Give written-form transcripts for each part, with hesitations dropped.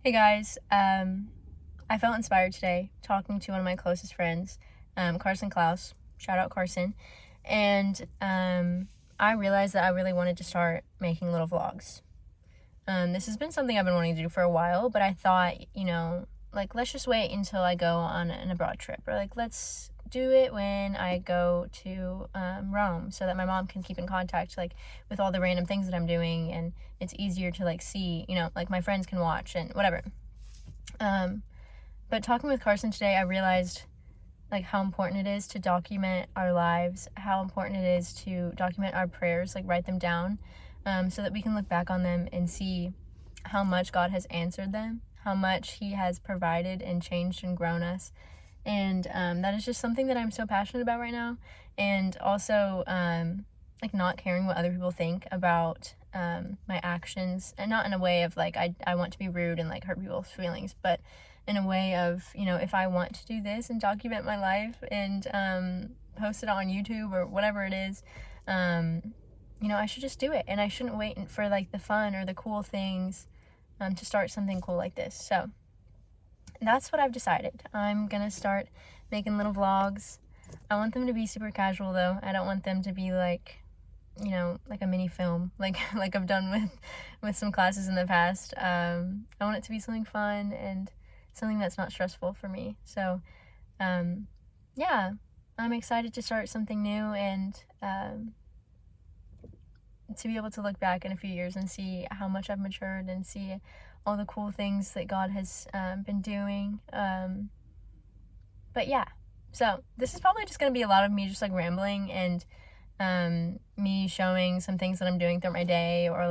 Hey guys, I felt inspired today talking to one of my closest friends, Carson Klaus. Shout out Carson. And I realized that I really wanted to start making little vlogs. This has been something I've been wanting to do for a while, but I thought, let's just wait until I go on an abroad trip, or let's do it when I go to Rome, so that my mom can keep in contact with all the random things that I'm doing, and it's easier to see, my friends can watch and whatever. But talking with Carson today, I realized how important it is to document our lives, how important it is to document our prayers, write them down, so that we can look back on them and see how much God has answered them, how much He has provided and changed and grown us. And that is just something that I'm so passionate about right now. And also not caring what other people think about my actions, and not in a way of I want to be rude and hurt people's feelings, but in a way of, if I want to do this and document my life and post it on YouTube or whatever it is, I should just do it, and I shouldn't wait for the fun or the cool things to start something cool like this. So that's what I've decided. I'm gonna start making little vlogs. I want them to be super casual though. I don't want them to be like a mini film like I've done with some classes in the past. I want it to be something fun and something that's not stressful for me. So yeah, I'm excited to start something new, and to be able to look back in a few years and see how much I've matured and see all the cool things that God has been doing. But yeah, so this is probably just going to be a lot of me just rambling and me showing some things that I'm doing throughout my day, or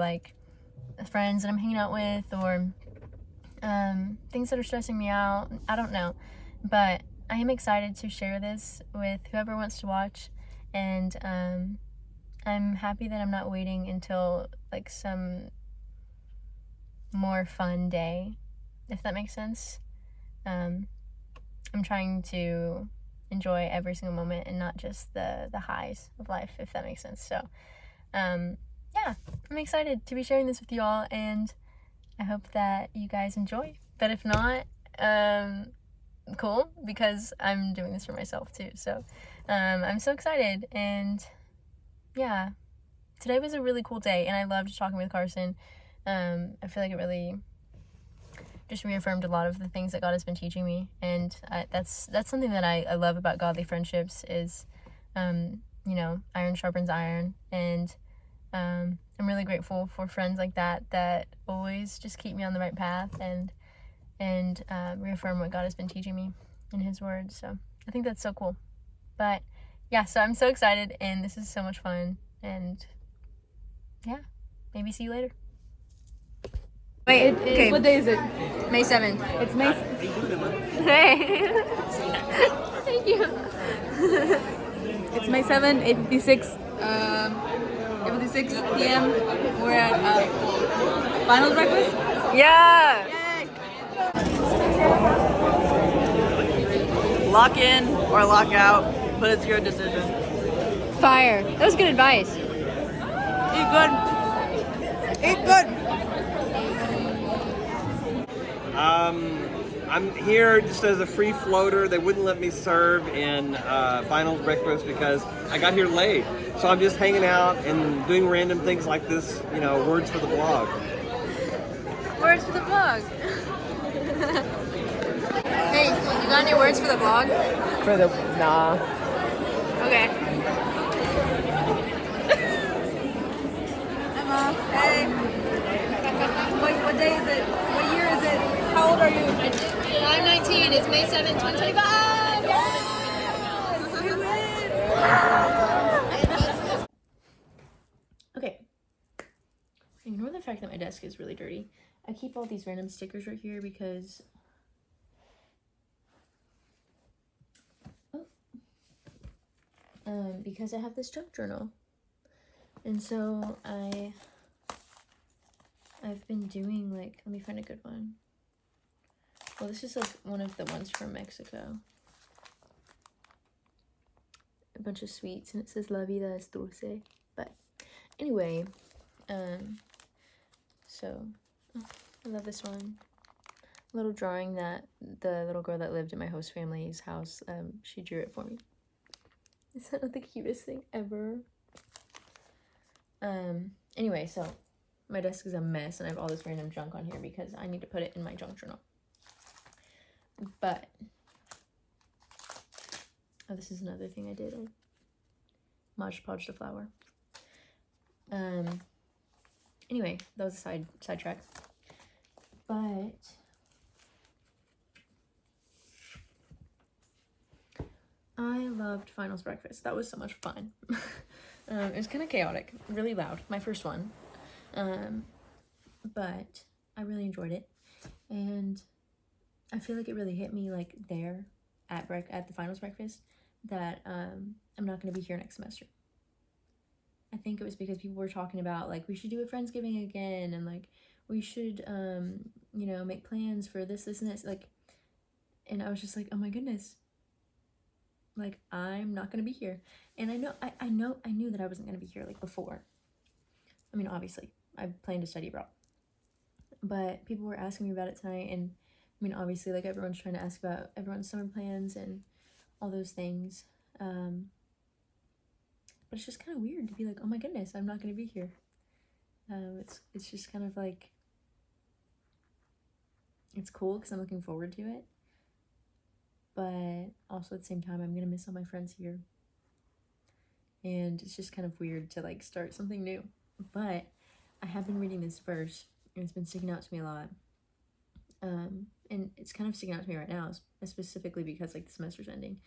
friends that I'm hanging out with, or things that are stressing me out. I don't know, but I am excited to share this with whoever wants to watch, and I'm happy that I'm not waiting until some more fun day, if that makes sense. I'm trying to enjoy every single moment and not just the highs of life, if that makes sense. So yeah, I'm excited to be sharing this with you all, and I hope that you guys enjoy. But if not, cool, because I'm doing this for myself too. So I'm so excited, and yeah, today was a really cool day, and I loved talking with Carson. I feel like it really just reaffirmed a lot of the things that God has been teaching me, and that's something that I love about godly friendships is, iron sharpens iron, and I'm really grateful for friends like that always just keep me on the right path and reaffirm what God has been teaching me in His Word. So I think that's so cool. But yeah, so I'm so excited, and this is so much fun, and yeah, maybe see you later. Wait, okay. What day is it? May 7th. It's May. Hey. Thank you. It's May 7, 8:56. 8:56 p.m. We're at finals breakfast. Yeah. Yay! Lock in or lock out, but it's your decision. Fire. That was good advice. Eat good. Eat good. I'm here just as a free floater. They wouldn't let me serve in finals breakfast because I got here late. So I'm just hanging out and doing random things like this, words for the blog. Words for the vlog. Hey, you got any words for the vlog? Nah. Okay. Emma, hey. What day is it? What year is it? How old are you? I'm 19. It's May 7th, 2025. Yes! We win! Okay. Ignore the fact that my desk is really dirty. I keep all these random stickers right here because I have this junk journal, and so I've been doing let me find a good one. Well, this is one of the ones from Mexico. A bunch of sweets, and it says La vida es dulce. But anyway, so I love this one. little drawing that the little girl that lived in my host family's house, she drew it for me. Is that not the cutest thing ever? Anyway, so my desk is a mess and I have all this random junk on here because I need to put it in my junk journal. But, oh, this is another thing I did. I Mod Podge the flower. Anyway, that was a sidetrack. But I loved finals breakfast. That was so much fun. It was kind of chaotic, really loud. My first one. But I really enjoyed it. And I feel like it really hit me like there at the finals breakfast that I'm not going to be here next semester. I think it was because people were talking about like we should do a Friendsgiving again and like we should you know, make plans for this and this, like, and I was just like, oh my goodness, like I'm not gonna be here. And I knew that I wasn't gonna be here like before. I mean, obviously I planned to study abroad, but people were asking me about it tonight, and I mean, obviously, like everyone's trying to ask about everyone's summer plans and all those things. But it's just kind of weird to be like, oh my goodness, I'm not going to be here. It's just kind of like, it's cool because I'm looking forward to it. But also at the same time, I'm going to miss all my friends here. And it's just kind of weird to like start something new. But I have been reading this verse and it's been sticking out to me a lot. And it's kind of sticking out to me right now, specifically because like the semester's ending.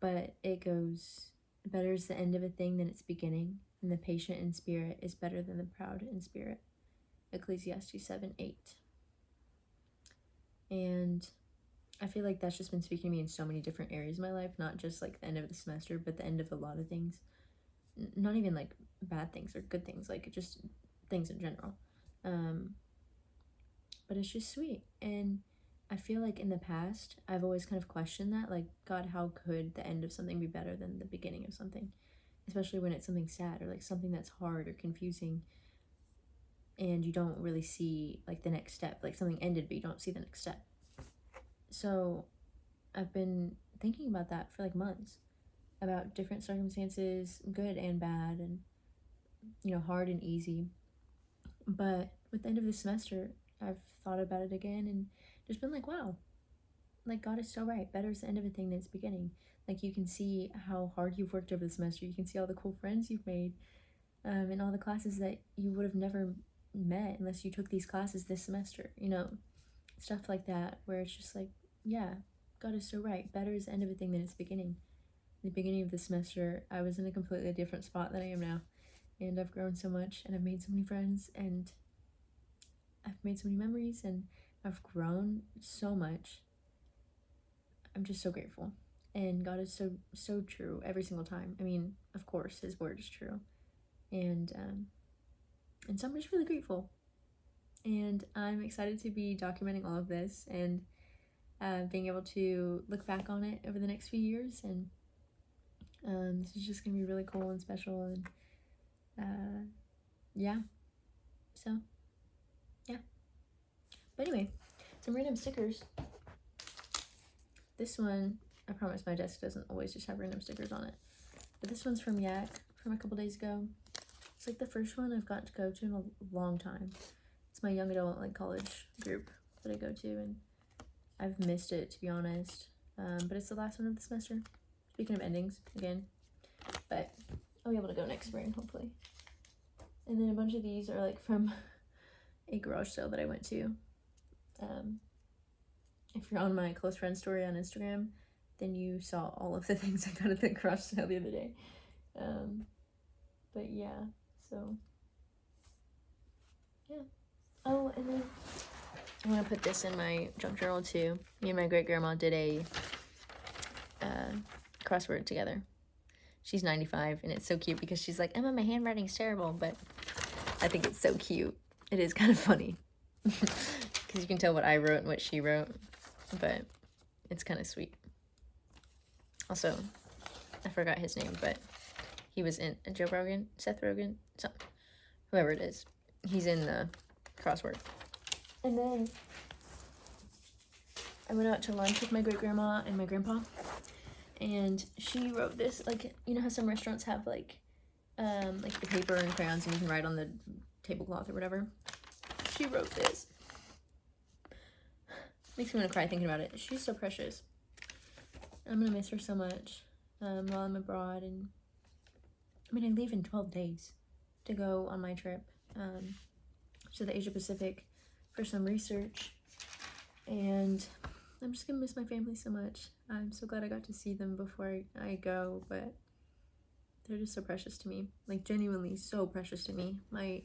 But it goes, better is the end of a thing than its beginning, and the patient in spirit is better than the proud in spirit. Ecclesiastes 7:8. And I feel like that's just been speaking to me in so many different areas of my life, not just like the end of the semester, but the end of a lot of things. Not even like bad things or good things, like just things in general. But it's just sweet. And I feel like in the past, I've always kind of questioned that, like, God, how could the end of something be better than the beginning of something? Especially when it's something sad or like something that's hard or confusing and you don't really see like the next step, like something ended but you don't see the next step. So I've been thinking about that for like months, about different circumstances, good and bad, and you know, hard and easy. But with the end of the semester, I've thought about it again and just been like, wow, like God is so right. Better is the end of a thing than its beginning. Like you can see how hard you've worked over the semester. You can see all the cool friends you've made, and all the classes that you would have never met unless you took these classes this semester, you know, stuff like that, where it's just like, yeah, God is so right. Better is the end of a thing than its beginning. In the beginning of the semester, I was in a completely different spot than I am now, and I've grown so much, and I've made so many friends, and I've made so many memories, and I've grown so much. I'm just so grateful. And God is so true every single time. I mean, of course, his word is true. And so I'm just really grateful. And I'm excited to be documenting all of this and being able to look back on it over the next few years. And this is just going to be really cool and special. And yeah. So, yeah. But anyway, some random stickers. This one, I promise my desk doesn't always just have random stickers on it. But this one's from Yak from a couple days ago. It's like the first one I've gotten to go to in a long time. It's my young adult like college group that I go to, and I've missed it, to be honest. But it's the last one of the semester. Speaking of endings, again. But I'll be able to go next spring, hopefully. And then a bunch of these are like from a garage sale that I went to. If you're on my close friend story on Instagram, then you saw all of the things I got at the garage sale the other day. But yeah, so yeah. Oh, and then I'm gonna put this in my junk journal too. Me and my great grandma did a crossword together. She's 95, and it's so cute because she's like, Emma, my handwriting's terrible, but I think it's so cute. It is kind of funny because you can tell what I wrote and what she wrote, but it's kind of sweet. Also, I forgot his name, but he was in Joe Rogan, Seth Rogen, whoever it is. He's in the crossword. And then I went out to lunch with my great grandma and my grandpa, and she wrote this, like, you know how some restaurants have like the paper and crayons and you can write on the tablecloth or whatever. She wrote this. Makes me want to cry thinking about it. She's so precious. I'm gonna miss her so much while I'm abroad. And I mean, I leave in 12 days to go on my trip to the Asia Pacific for some research, and I'm just gonna miss my family so much. I'm so glad I got to see them before I go, but they're just so precious to me, like genuinely so precious to me. My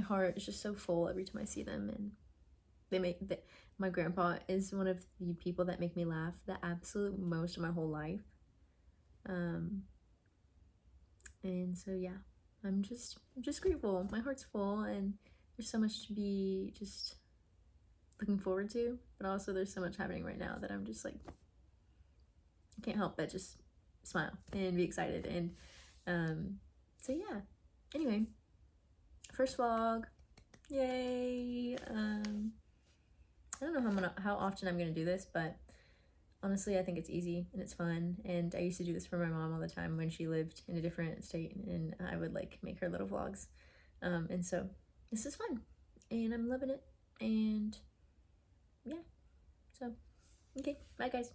heart is just so full every time I see them, and my grandpa is one of the people that make me laugh the absolute most of my whole life. And so yeah, I'm just grateful. My heart's full, and there's so much to be just looking forward to, but also there's so much happening right now that I'm just like, I can't help but just smile and be excited. And so yeah, anyway, first vlog, yay. I don't know how often I'm gonna do this, but honestly I think it's easy and it's fun, and I used to do this for my mom all the time when she lived in a different state, and I would like make her little vlogs, and so this is fun and I'm loving it. And yeah, so okay, bye guys.